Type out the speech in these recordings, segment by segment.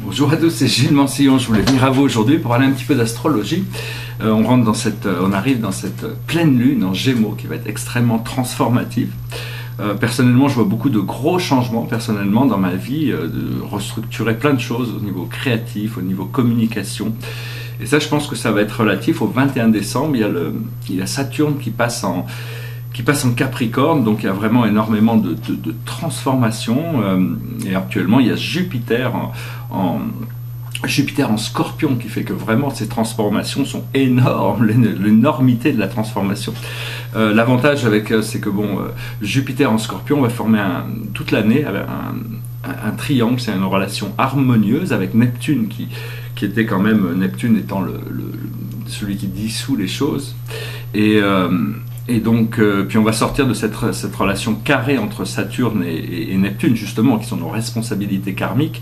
Bonjour à tous, c'est Gilles Mansillon. Je voulais venir à vous aujourd'hui pour parler un petit peu d'astrologie. On arrive dans cette pleine lune en Gémeaux qui va être extrêmement transformative. Personnellement, je vois beaucoup de gros changements dans ma vie, de restructurer plein de choses au niveau créatif, au niveau communication. Et ça, je pense que ça va être relatif au 21 décembre. Il y a Saturne qui passe en Capricorne, donc il y a vraiment énormément de transformations. Et actuellement, il y a Jupiter en Scorpion qui fait que vraiment ces transformations sont énormes, l'énormité de la transformation. L'avantage c'est que Jupiter en Scorpion va former toute l'année un triangle, c'est une relation harmonieuse avec Neptune qui était quand même, Neptune étant celui qui dissout les choses. Et donc, puis on va sortir de cette relation carrée entre Saturne et Neptune, justement, qui sont nos responsabilités karmiques,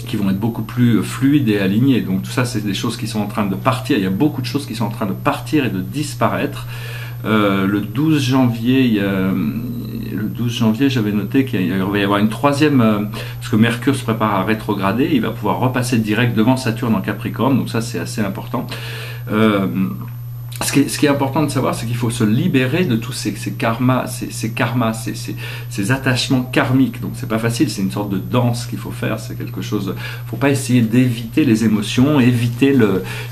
qui vont être beaucoup plus fluides et alignées. Donc tout ça, c'est des choses qui sont en train de partir. Il y a beaucoup de choses qui sont en train de partir et de disparaître. Le 12 janvier, j'avais noté qu'il va y avoir une troisième, parce que Mercure se prépare à rétrograder, il va pouvoir repasser direct devant Saturne en Capricorne, donc ça c'est assez important. Ce qui est important de savoir, c'est qu'il faut se libérer de tous ces karmas, ces attachements karmiques. Donc c'est pas facile, c'est une sorte de danse qu'il faut faire, c'est quelque chose. Faut pas essayer d'éviter les émotions, éviter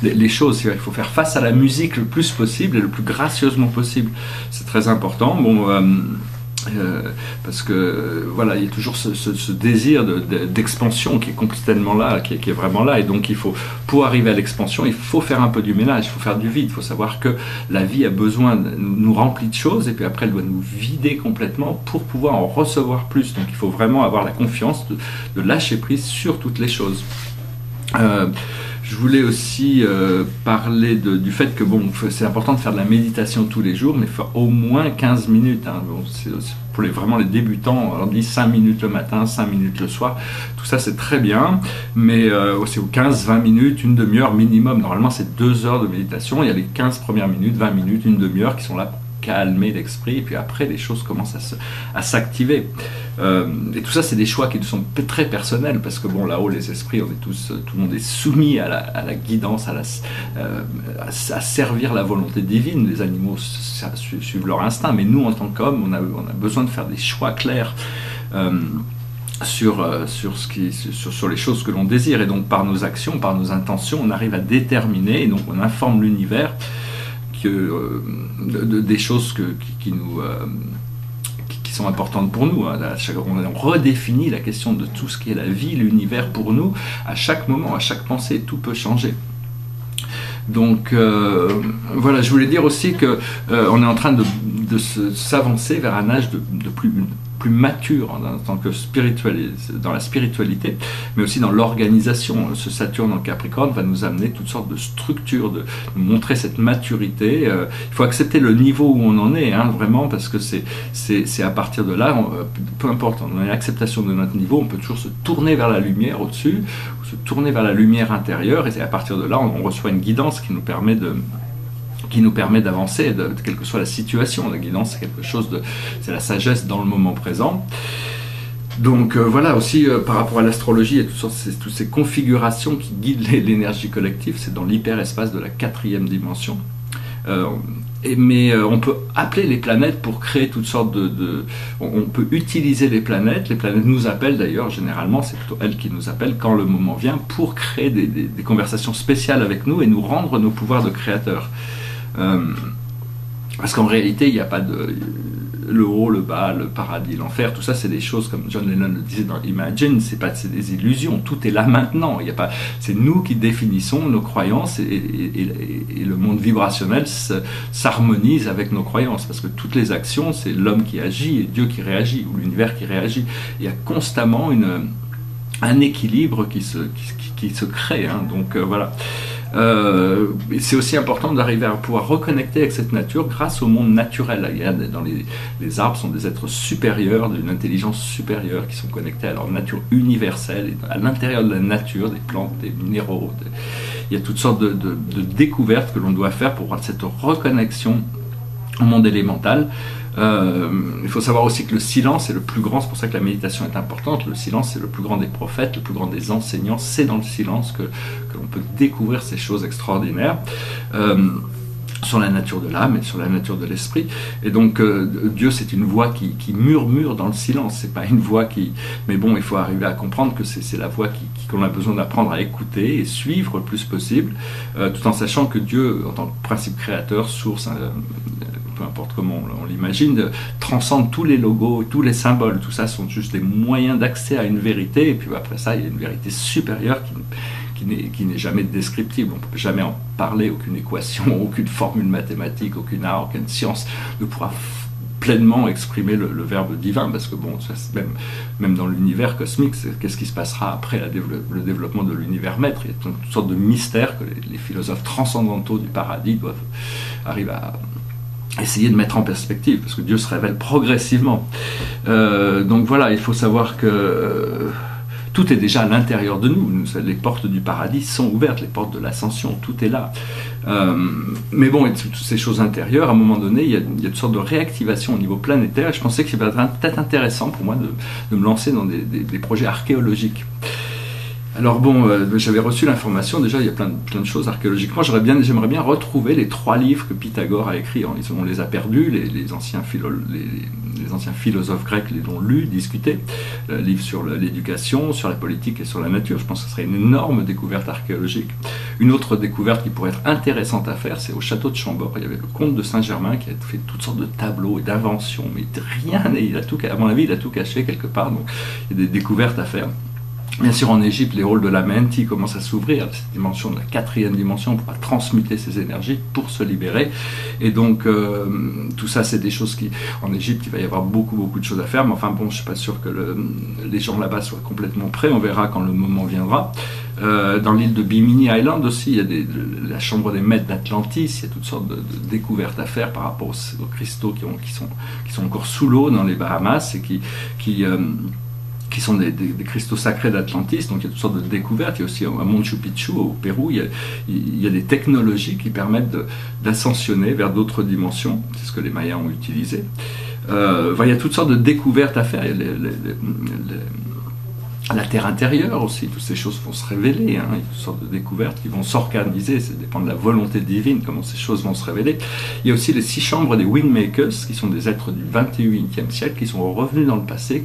les choses. Il faut faire face à la musique le plus possible et le plus gracieusement possible. C'est très important. Parce que voilà, il y a toujours ce désir d'expansion qui est complètement là, qui est vraiment là, et donc pour arriver à l'expansion, il faut faire un peu du ménage, il faut faire du vide, il faut savoir que la vie a besoin, nous remplit de choses, et puis après elle doit nous vider complètement pour pouvoir en recevoir plus. Donc il faut vraiment avoir la confiance de lâcher prise sur toutes les choses. Je voulais aussi parler du fait que c'est important de faire de la méditation tous les jours, mais faire au moins 15 minutes. Hein. C'est pour vraiment les débutants, on dit 5 minutes le matin, 5 minutes le soir. Tout ça, c'est très bien, mais c'est aux 15-20 minutes, une demi-heure minimum. Normalement, c'est 2 heures de méditation. Il y a les 15 premières minutes, 20 minutes, une demi-heure qui sont là pour calmer l'esprit, et puis après les choses commencent à s'activer. Et tout ça, c'est des choix qui sont très personnels, parce que là-haut, les esprits, tout le monde est soumis à la guidance, à servir la volonté divine. Les animaux suivent leur instinct, mais nous, en tant qu'hommes, on a besoin de faire des choix clairs sur les choses que l'on désire, et donc par nos actions, par nos intentions, on arrive à déterminer, et donc on informe l'univers des choses qui sont importantes pour nous. On redéfinit la question de tout ce qui est la vie, l'univers pour nous. À chaque moment, à chaque pensée, tout peut changer. Donc voilà, je voulais dire aussi que on est en train de s'avancer vers un âge de plus mature en tant que dans la spiritualité, mais aussi dans l'organisation. Ce Saturne en Capricorne va nous amener toutes sortes de structures, de nous montrer cette maturité. Il faut accepter le niveau où on en est, vraiment, parce que c'est à partir de là, peu importe, on a l'acceptation de notre niveau, on peut toujours se tourner vers la lumière au-dessus, ou se tourner vers la lumière intérieure, et c'est à partir de là, on reçoit une guidance qui nous permet d'avancer, quelle que soit la situation. La guidance, c'est quelque chose c'est la sagesse dans le moment présent. Donc voilà, aussi par rapport à l'astrologie, il y a toutes ces configurations qui guident l'énergie collective, c'est dans l'hyperespace de la 4e dimension. Mais on peut appeler les planètes pour créer toutes sortes on peut utiliser les planètes nous appellent d'ailleurs, généralement c'est plutôt elles qui nous appellent quand le moment vient, pour créer des conversations spéciales avec nous et nous rendre nos pouvoirs de créateurs. Parce qu'en réalité, il n'y a pas le haut, le bas, le paradis, l'enfer, tout ça c'est des choses, comme John Lennon le disait dans Imagine, c'est des illusions, tout est là maintenant. C'est nous qui définissons nos croyances, et le monde vibrationnel s'harmonise avec nos croyances, parce que toutes les actions, c'est l'homme qui agit et Dieu qui réagit, ou l'univers qui réagit. Il y a constamment un équilibre qui se crée, donc voilà. C'est aussi important d'arriver à pouvoir reconnecter avec cette nature grâce au monde naturel. Dans les arbres sont des êtres supérieurs, d'une intelligence supérieure, qui sont connectés à leur nature universelle, et à l'intérieur de la nature, des plantes, des minéraux. Il y a toutes sortes de découvertes que l'on doit faire pour avoir cette reconnexion au monde élémental. Il faut savoir aussi que le silence est le plus grand, c'est pour ça que la méditation est importante, le silence c'est le plus grand des prophètes, le plus grand des enseignants, c'est dans le silence que l'on peut découvrir ces choses extraordinaires. Sur la nature de l'âme et sur la nature de l'esprit. Et donc Dieu, c'est une voix qui murmure dans le silence, c'est pas une voix qui... Mais bon, il faut arriver à comprendre que c'est la voix qu'on a besoin d'apprendre à écouter et suivre le plus possible, tout en sachant que Dieu, en tant que principe créateur, source, peu importe comment on l'imagine, transcende tous les logos, tous les symboles, tout ça sont juste des moyens d'accès à une vérité, et puis après ça, il y a une vérité supérieure qui n'est jamais descriptible, on ne peut jamais en parler, aucune équation, aucune formule mathématique, aucune art, aucune science ne pourra pleinement exprimer le verbe divin, parce que bon, même dans l'univers cosmique, qu'est-ce qui se passera après le développement de l'univers maître? Il y a toutes sortes de mystères que les philosophes transcendantaux du paradis doivent arriver à essayer de mettre en perspective, parce que Dieu se révèle progressivement. Donc voilà, il faut savoir que tout est déjà à l'intérieur de nous. Les portes du paradis sont ouvertes, les portes de l'ascension, tout est là. Mais bon, toutes ces choses intérieures, à un moment donné, il y a une sorte de réactivation au niveau planétaire. Je pensais que c'était peut-être intéressant pour moi de me lancer dans des projets archéologiques. Alors bon, j'avais reçu l'information, déjà il y a plein de choses archéologiquement, j'aimerais bien retrouver les 3 livres que Pythagore a écrits, on les a perdus, les anciens philosophes grecs les ont lus, discutés, livres sur l'éducation, sur la politique et sur la nature. Je pense que ce serait une énorme découverte archéologique. Une autre découverte qui pourrait être intéressante à faire, c'est au château de Chambord, il y avait le comte de Saint-Germain qui a fait toutes sortes de tableaux et d'inventions, mais rien, à mon avis il a tout caché quelque part, donc il y a des découvertes à faire. Bien sûr, en Égypte, les halls de la Menti commencent à s'ouvrir, cette dimension de la 4e dimension, on pourra transmuter ces énergies pour se libérer. Et donc, tout ça, c'est des choses en Égypte, il va y avoir beaucoup de choses à faire, mais enfin bon, je suis pas sûr que les gens là-bas soient complètement prêts, on verra quand le moment viendra. Dans l'île de Bimini Island aussi, il y a la chambre des maîtres d'Atlantis, il y a toutes sortes de découvertes à faire par rapport aux cristaux qui sont encore sous l'eau dans les Bahamas et qui sont des cristaux sacrés d'Atlantis, donc il y a toutes sortes de découvertes. Il y a aussi à Machu Picchu, au Pérou, il y a des technologies qui permettent d'ascensionner vers d'autres dimensions, c'est ce que les Mayas ont utilisé. Il y a toutes sortes de découvertes à faire. La terre intérieure aussi, toutes ces choses vont se révéler, hein. Il y a toutes sortes de découvertes qui vont s'organiser, ça dépend de la volonté divine, comment ces choses vont se révéler. Il y a aussi les 6 chambres des Wingmakers, qui sont des êtres du 21e siècle, qui sont revenus dans le passé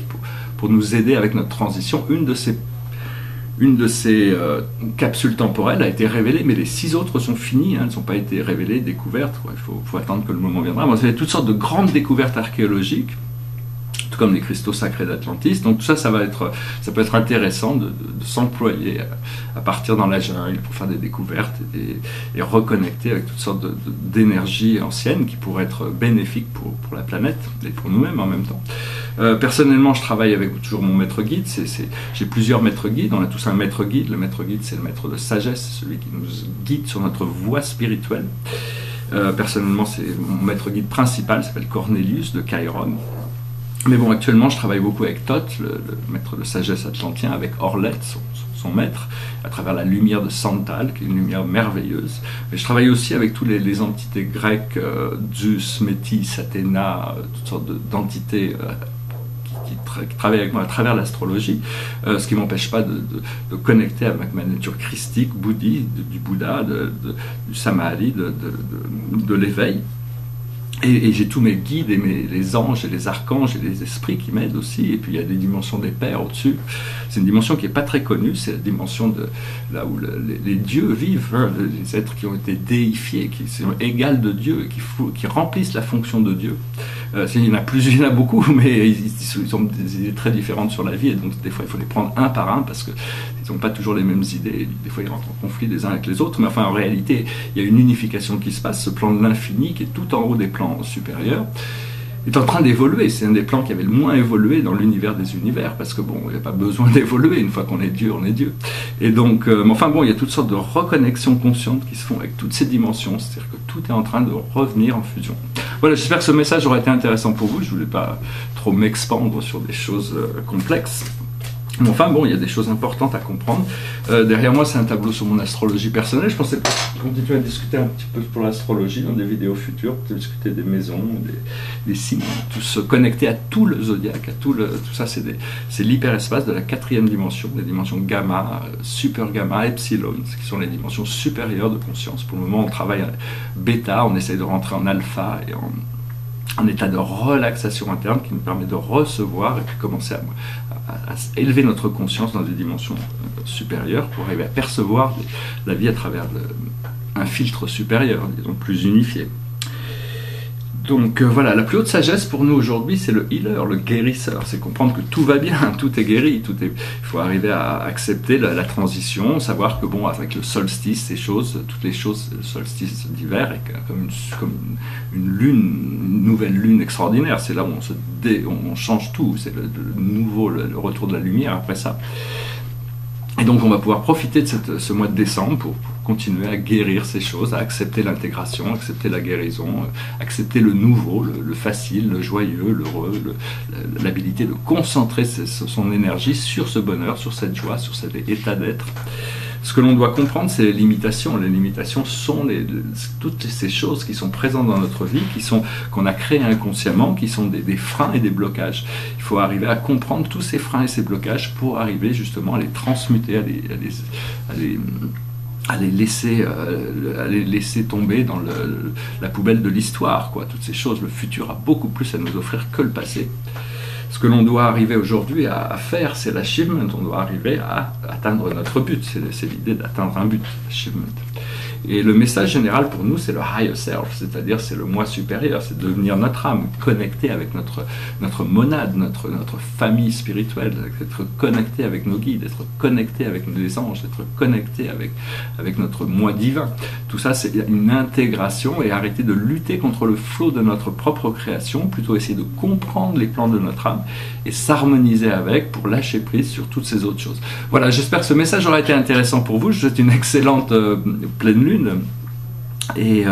pour nous aider avec notre transition. Une de ces capsules temporelles a été révélée, mais les 6 autres sont finies, hein, elles n'ont pas été révélées, découvertes, il faut attendre que le moment viendra. Il y a toutes sortes de grandes découvertes archéologiques, tout comme les cristaux sacrés d'Atlantis. Donc tout ça, ça peut être intéressant de s'employer à partir dans la jungle pour faire des découvertes et reconnecter avec toutes sortes d'énergies anciennes qui pourraient être bénéfiques pour la planète et pour nous-mêmes en même temps. Personnellement, je travaille avec toujours mon maître guide. J'ai plusieurs maîtres guides. On a tous un maître guide. Le maître guide, c'est le maître de sagesse, celui qui nous guide sur notre voie spirituelle. Personnellement, c'est mon maître guide principal, s'appelle Cornelius de Chiron. Mais bon, actuellement, je travaille beaucoup avec Thoth, le maître de sagesse atlantien, avec Orlet, son maître, à travers la lumière de Santal, qui est une lumière merveilleuse. Mais je travaille aussi avec toutes les entités grecques, Zeus, Métis, Athéna, toutes sortes d'entités qui travaillent avec moi à travers l'astrologie, ce qui ne m'empêche pas de connecter avec ma nature christique, bouddhiste, du Bouddha, du Samadhi, de l'éveil. Et j'ai tous mes guides et les anges et les archanges et les esprits qui m'aident aussi. Et puis il y a des dimensions des pères au-dessus. C'est une dimension qui n'est pas très connue. C'est la dimension là où les dieux vivent, hein, les êtres qui ont été déifiés, qui sont égales de Dieu, qui remplissent la fonction de Dieu. Il y en a beaucoup, mais ils ont des idées très différentes sur la vie. Et donc des fois il faut les prendre un par un parce qu'ils n'ont pas toujours les mêmes idées. Des fois ils rentrent en conflit les uns avec les autres. Mais enfin en réalité il y a une unification qui se passe. Ce plan de l'infini qui est tout en haut des plans supérieur est en train d'évoluer. C'est un des plans qui avait le moins évolué dans l'univers des univers, parce que bon, il n'y a pas besoin d'évoluer, une fois qu'on est Dieu, on est Dieu. Et donc, enfin bon, il y a toutes sortes de reconnexions conscientes qui se font avec toutes ces dimensions, c'est-à-dire que tout est en train de revenir en fusion. Voilà, j'espère que ce message aura été intéressant pour vous, je ne voulais pas trop m'expandre sur des choses complexes. Mais enfin bon, il y a des choses importantes à comprendre. Derrière moi, c'est un tableau sur mon astrologie personnelle. Je pensais continuer à discuter un petit peu pour l'astrologie dans des vidéos futures, pour discuter des maisons, des signes, tout se connecter à tout le zodiaque, à tout ça, c'est l'hyperespace de la 4e dimension, les dimensions gamma, super gamma, epsilon, qui sont les dimensions supérieures de conscience. Pour le moment, on travaille à bêta, on essaye de rentrer en alpha et en état de relaxation interne qui nous permet de recevoir et puis commencer à élever notre conscience dans des dimensions supérieures pour arriver à percevoir la vie à travers un filtre supérieur, disons plus unifié. Donc voilà, la plus haute sagesse pour nous aujourd'hui, c'est le healer, le guérisseur. C'est comprendre que tout va bien, tout est guéri, il faut arriver à accepter la transition, savoir que bon, avec le solstice, toutes les choses, le solstice d'hiver est comme une lune, une nouvelle lune extraordinaire. C'est là où on change tout, c'est le retour de la lumière après ça. Et donc on va pouvoir profiter de ce mois de décembre pour continuer à guérir ces choses, à accepter l'intégration, accepter la guérison, accepter le nouveau, le facile, le joyeux, l'heureux, l'habilité de concentrer son énergie sur ce bonheur, sur cette joie, sur cet état d'être. Ce que l'on doit comprendre, c'est les limitations. Les limitations sont toutes ces choses qui sont présentes dans notre vie, qu'on a créées inconsciemment, qui sont des freins et des blocages. Il faut arriver à comprendre tous ces freins et ces blocages pour arriver justement à les transmuter, à les laisser tomber dans la poubelle de l'histoire, quoi. Toutes ces choses, le futur a beaucoup plus à nous offrir que le passé. Ce que l'on doit arriver aujourd'hui à faire, c'est l'achievement. On doit arriver à atteindre notre but. C'est l'idée d'atteindre un but, l'achievement. Et le message général pour nous, c'est le higher self, c'est-à-dire c'est le moi supérieur, c'est devenir notre âme, connecté avec notre monade, notre famille spirituelle, être connecté avec nos guides, être connecté avec les anges, être connecté avec notre moi divin. Tout ça, c'est une intégration et arrêter de lutter contre le flot de notre propre création, plutôt essayer de comprendre les plans de notre âme et s'harmoniser avec pour lâcher prise sur toutes ces autres choses. Voilà, j'espère que ce message aura été intéressant pour vous. Je vous souhaite une excellente pleine lune. Et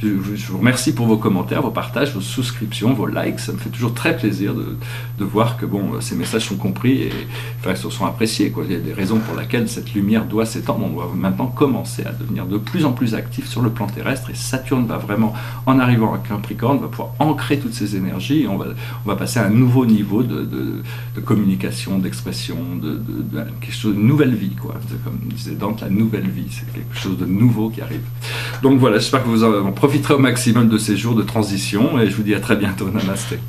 je vous remercie pour vos commentaires, vos partages, vos souscriptions, vos likes. Ça me fait toujours très plaisir de voir que bon, ces messages sont compris et sont appréciés, quoi. Il y a des raisons pour lesquelles cette lumière doit s'étendre. On doit maintenant commencer à devenir de plus en plus actif sur le plan terrestre et Saturne va vraiment, en arrivant à Capricorne, va pouvoir ancrer toutes ces énergies et on va passer à un nouveau niveau de communication, d'expression, de quelque chose de nouvelle vie, quoi. C'est comme disait Dante, la nouvelle vie, c'est quelque chose de nouveau qui arrive. Donc voilà, j'espère que vous en profiterez au maximum de ces jours de transition et je vous dis à très bientôt. Namasté.